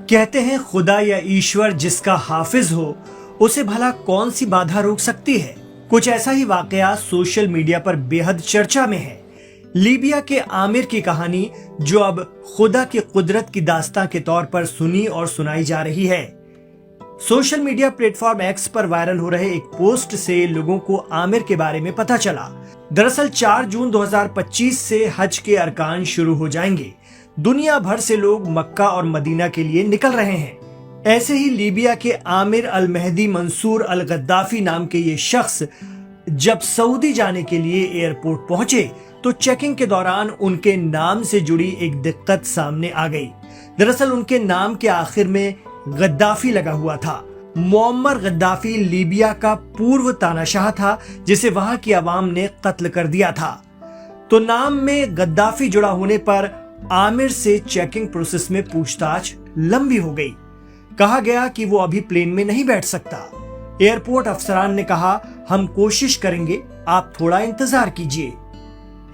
कहते हैं खुदा या ईश्वर जिसका हाफिज हो उसे भला कौन सी बाधा रोक सकती है। कुछ ऐसा ही वाकया सोशल मीडिया पर बेहद चर्चा में है। लीबिया के आमिर की कहानी जो अब खुदा की कुदरत की दास्तां के तौर पर सुनी और सुनाई जा रही है। सोशल मीडिया प्लेटफॉर्म एक्स पर वायरल हो रहे एक पोस्ट से लोगों को आमिर के बारे में पता चला। दरअसल 4 जून 2025 से हज के अरकान शुरू हो जाएंगे। दुनिया भर से लोग मक्का और मदीना के लिए निकल रहे हैं। ऐसे ही लीबिया के आमिर अल मेहदी मंसूर अल गद्दाफी नाम के ये शख्स जब सऊदी जाने के लिए एयरपोर्ट पहुंचे तो चेकिंग के दौरान उनके नाम से जुड़ी एक दिक्कत सामने आ गई। दरअसल उनके नाम के आखिर में गद्दाफी लगा हुआ था। मुअम्मर गद्दाफी लीबिया का पूर्व तानाशाह था जिसे वहां की आवाम ने कत्ल कर दिया था। तो नाम में गद्दाफी जुड़ा होने पर आमिर से चेकिंग प्रोसेस में पूछताछ लंबी हो गई। कहा गया कि वो अभी प्लेन में नहीं बैठ सकता। एयरपोर्ट अफसरान ने कहा हम कोशिश करेंगे, आप थोड़ा इंतजार कीजिए।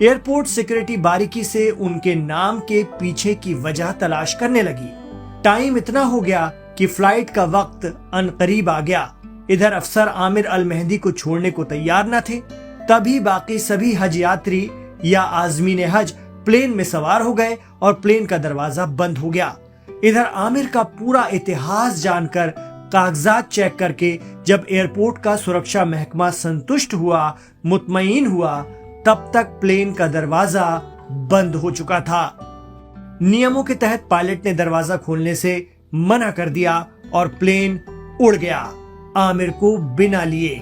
एयरपोर्ट सिक्योरिटी बारीकी से उनके नाम के पीछे की वजह तलाश करने लगी। टाइम इतना हो गया कि फ्लाइट का वक्त अनकरीब आ गया। इधर अफसर आमिर अल मेहदी को छोड़ने को तैयार न थे। तभी बाकी सभी हज यात्री या आजमीन हज प्लेन में सवार हो गए और प्लेन का दरवाजा बंद हो गया। इधर आमिर का पूरा इतिहास जानकर कागजात चेक करके जब एयरपोर्ट का सुरक्षा महकमा संतुष्ट हुआ, मुतमईन हुआ, तब तक प्लेन का दरवाजा बंद हो चुका था। नियमों के तहत पायलट ने दरवाजा खोलने से मना कर दिया और प्लेन उड़ गया आमिर को बिना लिए।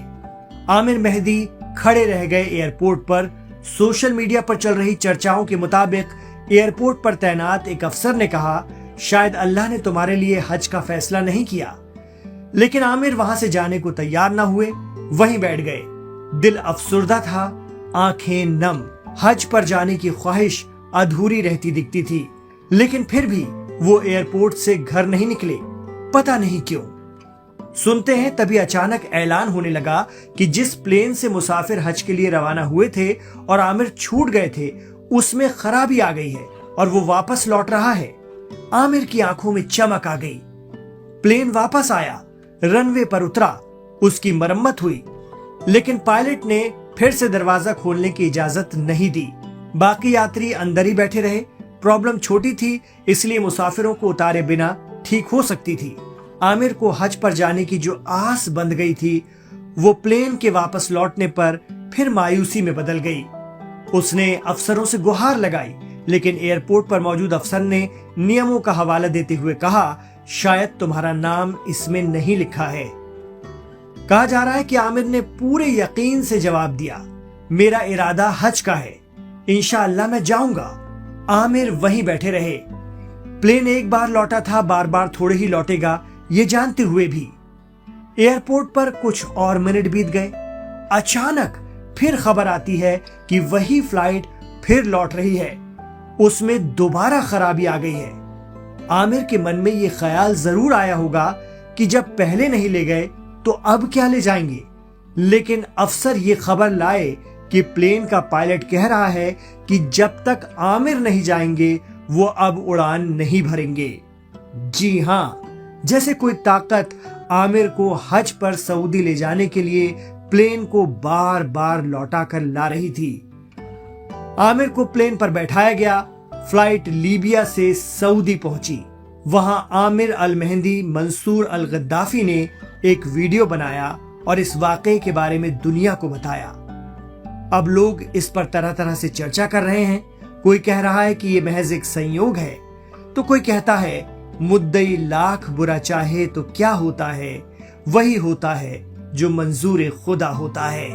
आमिर मेहदी खड़े रह गए एयरपोर्ट पर। सोशल मीडिया पर चल रही चर्चाओं के मुताबिक एयरपोर्ट पर तैनात एक अफसर ने कहा, शायद अल्लाह ने तुम्हारे लिए हज का फैसला नहीं किया। लेकिन आमिर वहां से जाने को तैयार ना हुए, वहीं बैठ गए। दिल अफसुर्दा था, आंखें नम। हज पर जाने की ख्वाहिश अधूरी रहती दिखती थी, लेकिन फिर भी वो एयरपोर्ट से घर नहीं निकले। पता नहीं क्यों। सुनते हैं तभी अचानक ऐलान होने लगा कि जिस प्लेन से मुसाफिर हज के लिए रवाना हुए थे और आमिर छूट गए थे, उसमें खराबी आ गई है और वो वापस लौट रहा है। आमिर की आंखों में चमक आ गई। प्लेन वापस आया, रनवे पर उतरा, उसकी मरम्मत हुई, लेकिन पायलट ने फिर से दरवाजा खोलने की इजाजत नहीं दी। बाकी यात्री अंदर ही बैठे रहे। प्रॉब्लम छोटी थी, इसलिए मुसाफिरों को उतारे बिना ठीक हो सकती थी। आमिर को हज पर जाने की जो आस बंध गई थी, वो प्लेन के वापस लौटने पर फिर मायूसी में बदल गई। उसने अफसरों से गुहार लगाई, लेकिन एयरपोर्ट पर मौजूद अफसर ने नियमों का हवाला देते हुए कहा, शायद तुम्हारा नाम इसमें नहीं लिखा है। कहा जा रहा है कि आमिर ने पूरे यकीन से जवाब दिया, मेरा इरादा हज का है, इंशाअल्लाह मैं जाऊंगा। आमिर वहीं बैठे रहे। प्लेन एक बार लौटा था, बार बार थोड़े ही लौटेगा, ये जानते हुए भी। एयरपोर्ट पर कुछ और मिनट बीत गए। अचानक फिर खबर आती है कि वही फ्लाइट फिर लौट रही है। उसमें दोबारा खराबी आ गई है। आमिर के मन में ये ख्याल जरूर आया होगा कि जब पहले नहीं ले गए तो अब क्या ले जाएंगे। लेकिन अफसर ये खबर लाए कि प्लेन का पायलट कह रहा है कि जब तक आमिर नहीं जाएंगे वो अब उड़ान नहीं भरेंगे। जी हाँ, जैसे कोई ताकत आमिर को हज पर सऊदी ले जाने के लिए प्लेन को बार बार लौटा कर ला रही थी। आमिर को प्लेन पर बैठाया गया। फ्लाइट लीबिया से सऊदी पहुंची। वहां आमिर अल मेहदी मंसूर अल गद्दाफी ने एक वीडियो बनाया और इस वाकये के बारे में दुनिया को बताया। अब लोग इस पर तरह तरह से चर्चा कर रहे हैं। कोई कह रहा है कि यह महज एक संयोग है, तो कोई कहता है मुद्दई लाख बुरा चाहे तो क्या होता है, वही होता है जो मंजूर खुदा होता है।